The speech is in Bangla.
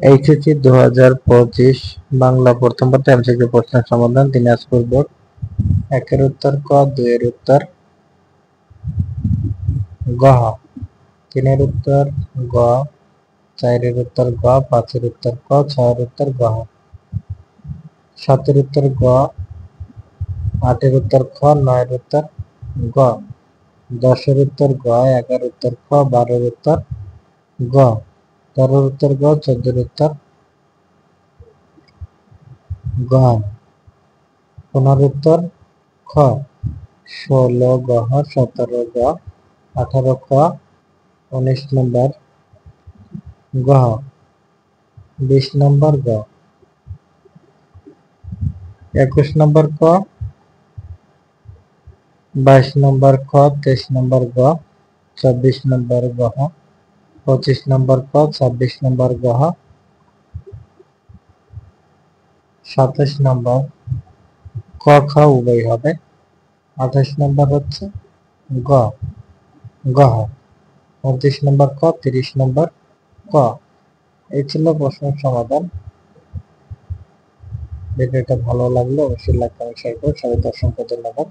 এইচএসসি 2025 বাংলা প্রথম পাঠে এমসিকিউ প্রশ্নের সমাধান দিনাজপুর বোর্ড। 1 এর উত্তর ক, 2 এর উত্তর গ, 3 এর উত্তর গ, 4 এর উত্তর গ, 5 এর উত্তর ক, 6 এর উত্তর গ, 7 এর উত্তর গ, 8 এর উত্তর খ, 9 এর উত্তর গ, 10 এর উত্তর গ, 11 এর উত্তর খ, 12 এর উত্তর গ, 13 এর উত্তর গ, 14 এর উত্তর গ, 15 উত্তর খ, 16 গ, 17 গ, 18 খ, 19 নম্বর গ, 20 নম্বর গ, 21 নম্বর ক, 22 নম্বর খ, 23 নম্বর গ, 24 নম্বর গ, 25 নম্বর ক, 26 নম্বর গ, 27 নম্বর ক খ উভয় হবে, 28 নম্বর হচ্ছে গ, 29 নম্বর ক, 30 নম্বর ক। এই ছিল প্রশ্নের সমাধান। ভিডিওটা ভালো লাগলে অবশ্যই লাইক কমেন্ট শেয়ার করুন। সবাইকে অসংখ্য ধন্যবাদ।